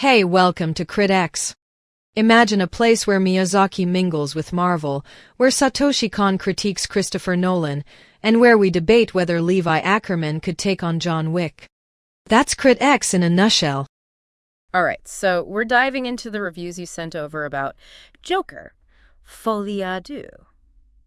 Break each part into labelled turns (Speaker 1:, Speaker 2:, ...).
Speaker 1: Hey, welcome to Qrit. Imagine a place where Miyazaki mingles with Marvel, where Satoshi Kon critiques Christopher Nolan, and where we debate whether Levi Ackerman could take on John Wick. That's Qrit in a nutshell.
Speaker 2: All right, so we're diving into the reviews you sent over about Joker, Folie.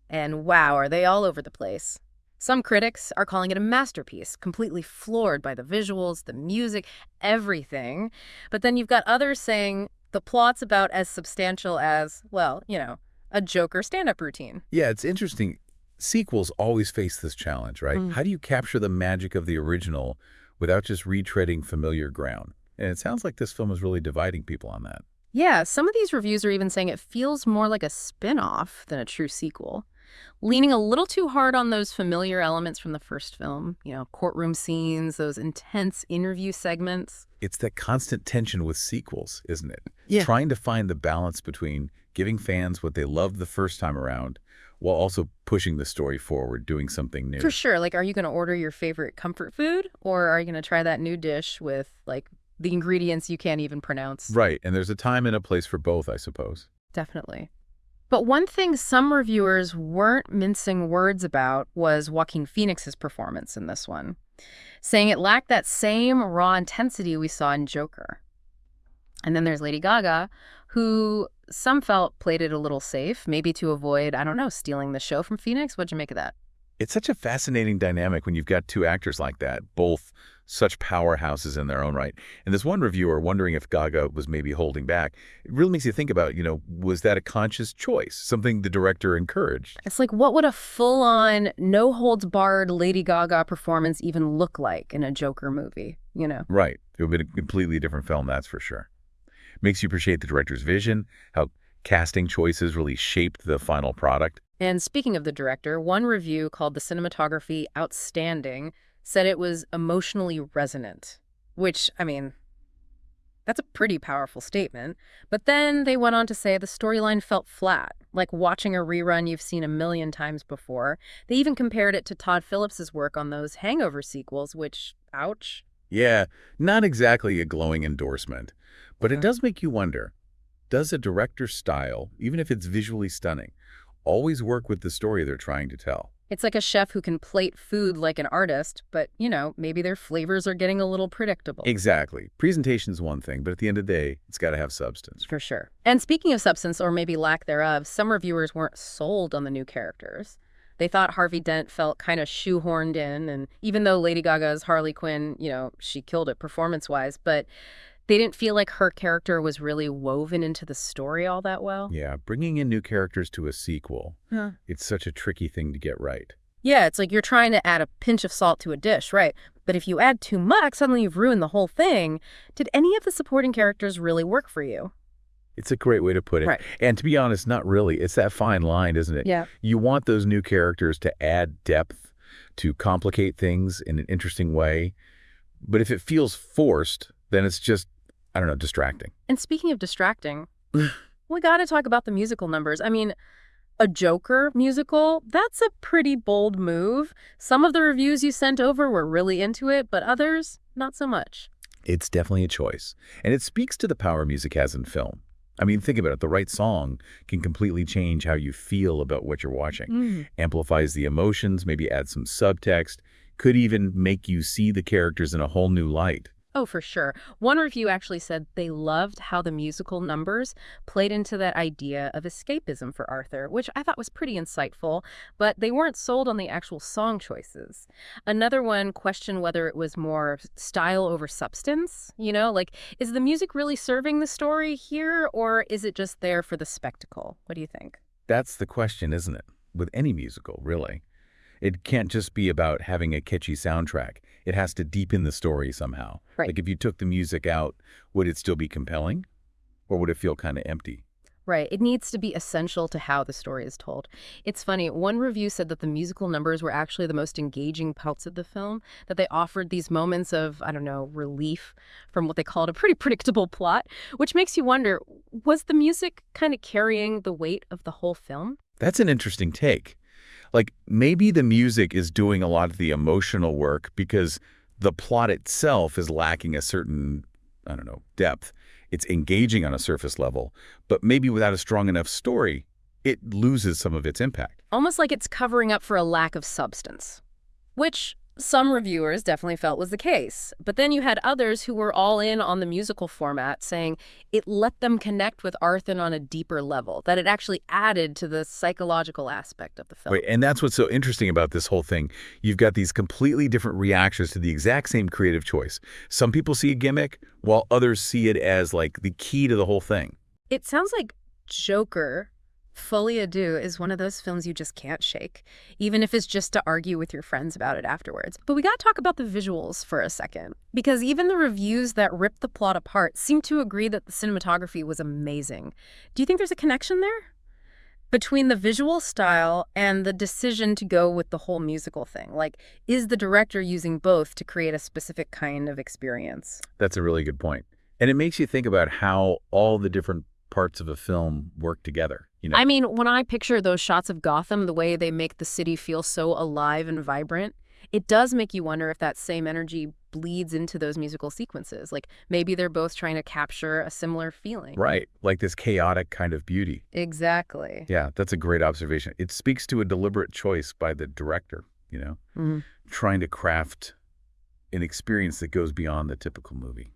Speaker 2: And wow, are they all over the place. Some critics are calling it a masterpiece, completely floored by the visuals, the music, everything. But then you've got others saying the plot's about as substantial as, well, a Joker stand-up routine.
Speaker 3: Yeah, it's interesting. Sequels always face this challenge, right? How do you capture the magic of the original without just retreading familiar ground? And it sounds like this film is really dividing people on that.
Speaker 2: Yeah, some of these reviews are even saying it feels more like a spin-off than a true sequel, leaning a little too hard on those familiar elements from the first film, courtroom scenes, those intense interview segments.
Speaker 3: It's that constant tension with sequels, isn't it?
Speaker 2: Yeah.
Speaker 3: Trying to find the balance between giving fans what they loved the first time around while also pushing the story forward, doing something new.
Speaker 2: For sure. Like, are you going to order your favorite comfort food, or are you going to try that new dish with, the ingredients you can't even pronounce?
Speaker 3: Right, and there's a time and a place for both, I suppose.
Speaker 2: Definitely. But one thing some reviewers weren't mincing words about was Joaquin Phoenix's performance in this one, saying it lacked that same raw intensity we saw in Joker. And then there's Lady Gaga, who some felt played it a little safe, maybe to avoid, stealing the show from Phoenix. What'd you make of that?
Speaker 3: It's such a fascinating dynamic when you've got two actors like that, both such powerhouses in their own right. And this one reviewer wondering if Gaga was maybe holding back. It really makes you think about, was that a conscious choice, something the director encouraged?
Speaker 2: It's like, what would a full-on, no-holds-barred Lady Gaga performance even look like in a Joker movie,
Speaker 3: Right. It would be a completely different film, that's for sure. Makes you appreciate the director's vision, how casting choices really shaped the final product.
Speaker 2: And speaking of the director, one review called the cinematography outstanding said it was emotionally resonant, which, that's a pretty powerful statement. But then they went on to say the storyline felt flat, like watching a rerun you've seen a million times before. They even compared it to Todd Phillips's work on those Hangover sequels, which, ouch.
Speaker 3: Yeah, not exactly a glowing endorsement, but it does make you wonder, does a director's style, even if it's visually stunning, always work with the story they're trying to tell?
Speaker 2: It's like a chef who can plate food like an artist, but, maybe their flavors are getting a little predictable.
Speaker 3: Exactly. Presentation's one thing, but at the end of the day, it's got to have substance.
Speaker 2: For sure. And speaking of substance, or maybe lack thereof, some reviewers weren't sold on the new characters. They thought Harvey Dent felt kind of shoehorned in, and even though Lady Gaga's Harley Quinn, she killed it performance-wise, but they didn't feel like her character was really woven into the story all that well.
Speaker 3: Yeah, bringing in new characters to a sequel, it's such a tricky thing to get right.
Speaker 2: Yeah, it's like you're trying to add a pinch of salt to a dish, right? But if you add too much, suddenly you've ruined the whole thing. Did any of the supporting characters really work for you?
Speaker 3: It's a great way to put it.
Speaker 2: Right.
Speaker 3: And to be honest, not really. It's that fine line, isn't it?
Speaker 2: Yeah.
Speaker 3: You want those new characters to add depth, to complicate things in an interesting way. But if it feels forced, then it's just, distracting.
Speaker 2: And speaking of distracting, we got to talk about the musical numbers. A Joker musical, that's a pretty bold move. Some of the reviews you sent over were really into it, but others, not so much.
Speaker 3: It's definitely a choice. And it speaks to the power music has in film. Think about it. The right song can completely change how you feel about what you're watching. Amplifies the emotions, maybe adds some subtext, could even make you see the characters in a whole new light.
Speaker 2: Oh, for sure. One review actually said they loved how the musical numbers played into that idea of escapism for Arthur, which I thought was pretty insightful, but they weren't sold on the actual song choices. Another one questioned whether it was more style over substance, is the music really serving the story here, or is it just there for the spectacle? What do you think?
Speaker 3: That's the question, isn't it? With any musical, really. It can't just be about having a catchy soundtrack. It has to deepen the story somehow.
Speaker 2: Right.
Speaker 3: Like if you took the music out, would it still be compelling? Or would it feel kind of empty?
Speaker 2: Right. It needs to be essential to how the story is told. It's funny. One review said that the musical numbers were actually the most engaging parts of the film, that they offered these moments of, relief from what they called a pretty predictable plot, which makes you wonder, was the music kind of carrying the weight of the whole film?
Speaker 3: That's an interesting take. Like, maybe the music is doing a lot of the emotional work because the plot itself is lacking a certain, depth. It's engaging on a surface level, but maybe without a strong enough story, it loses some of its impact.
Speaker 2: Almost like it's covering up for a lack of substance, which some reviewers definitely felt was the case. But then you had others who were all in on the musical format, saying it let them connect with Arthur on a deeper level, that it actually added to the psychological aspect of the film.
Speaker 3: Right, and that's what's so interesting about this whole thing. You've got these completely different reactions to the exact same creative choice. Some people see a gimmick, while others see it as like the key to the whole thing.
Speaker 2: It sounds like Joker, Folie is one of those films you just can't shake, even if it's just to argue with your friends about it afterwards. But we gotta talk about the visuals for a second, because even the reviews that rip the plot apart seem to agree that the cinematography was amazing. Do you think there's a connection there between the visual style and the decision to go with the whole musical thing? Like, is the director using both to create a specific kind of experience?
Speaker 3: That's a really good point. And it makes you think about how all the different parts of a film work together.
Speaker 2: I mean, when I picture those shots of Gotham, the way they make the city feel so alive and vibrant, it does make you wonder if that same energy bleeds into those musical sequences. Like, maybe they're both trying to capture a similar feeling.
Speaker 3: Right, like this chaotic kind of beauty.
Speaker 2: Exactly.
Speaker 3: Yeah, that's a great observation. It speaks to a deliberate choice by the director, trying to craft an experience that goes beyond the typical movie,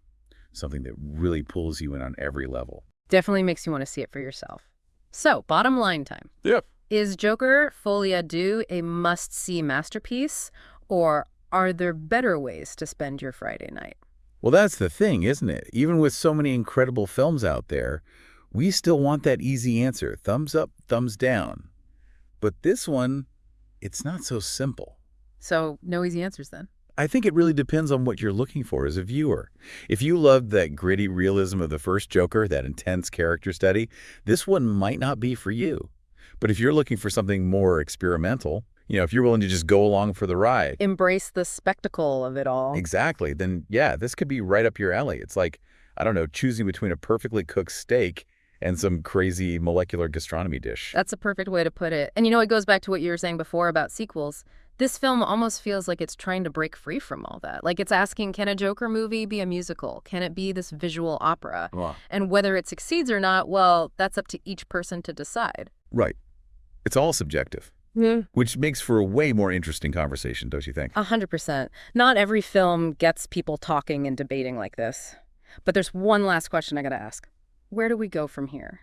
Speaker 3: something that really pulls you in on every level.
Speaker 2: Definitely makes you want to see it for yourself. So, bottom line time.
Speaker 3: Yep.
Speaker 2: Is Joker Folie a must-see masterpiece, or are there better ways to spend your Friday night?
Speaker 3: Well, that's the thing, isn't it? Even with so many incredible films out there, we still want that easy answer. Thumbs up, thumbs down. But this one, it's not so simple.
Speaker 2: So, no easy answers then.
Speaker 3: I think it really depends on what you're looking for as a viewer. If you loved that gritty realism of the first Joker, that intense character study, this one might not be for you. But if you're looking for something more experimental, if you're willing to just go along for the ride.
Speaker 2: Embrace the spectacle of it all.
Speaker 3: Exactly. Then, yeah, this could be right up your alley. It's like, I don't know, choosing between a perfectly cooked steak and some crazy molecular gastronomy dish.
Speaker 2: That's a perfect way to put it. And it goes back to what you were saying before about sequels. This film almost feels like it's trying to break free from all that. Like it's asking, can a Joker movie be a musical? Can it be this visual opera?
Speaker 3: Wow.
Speaker 2: And whether it succeeds or not, well, that's up to each person to decide.
Speaker 3: Right. It's all subjective.
Speaker 2: Yeah.
Speaker 3: Which makes for a way more interesting conversation, don't you think?
Speaker 2: 100%. Not every film gets people talking and debating like this. But there's one last question I gotta ask. Where do we go from here?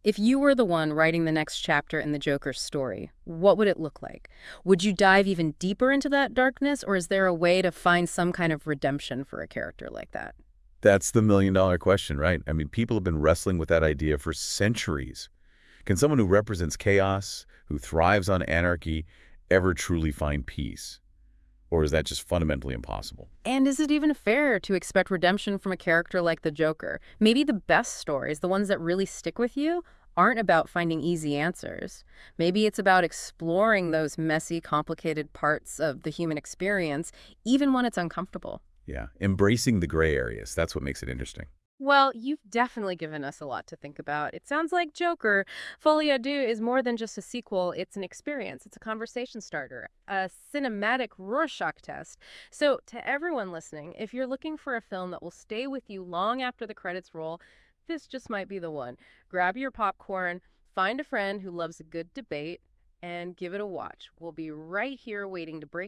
Speaker 2: If you were the one writing the next chapter in the Joker's story, what would it look like? Would you dive even deeper into that darkness, or is there a way to find some kind of redemption for a character like that?
Speaker 3: That's the million-dollar question, right? I mean, people have been wrestling with that idea for centuries. Can someone who represents chaos, who thrives on anarchy, ever truly find peace? Or is that just fundamentally impossible?
Speaker 2: And is it even fair to expect redemption from a character like the Joker? Maybe the best stories, the ones that really stick with you, aren't about finding easy answers. Maybe it's about exploring those messy, complicated parts of the human experience, even when it's uncomfortable.
Speaker 3: Yeah, embracing the gray areas. That's what makes it interesting.
Speaker 2: Well, you've definitely given us a lot to think about. It sounds like Joker, Folie à Deux is more than just a sequel. It's an experience. It's a conversation starter, a cinematic Rorschach test. So to everyone listening, if you're looking for a film that will stay with you long after the credits roll, this just might be the one. Grab your popcorn, find a friend who loves a good debate, and give it a watch. We'll be right here waiting to break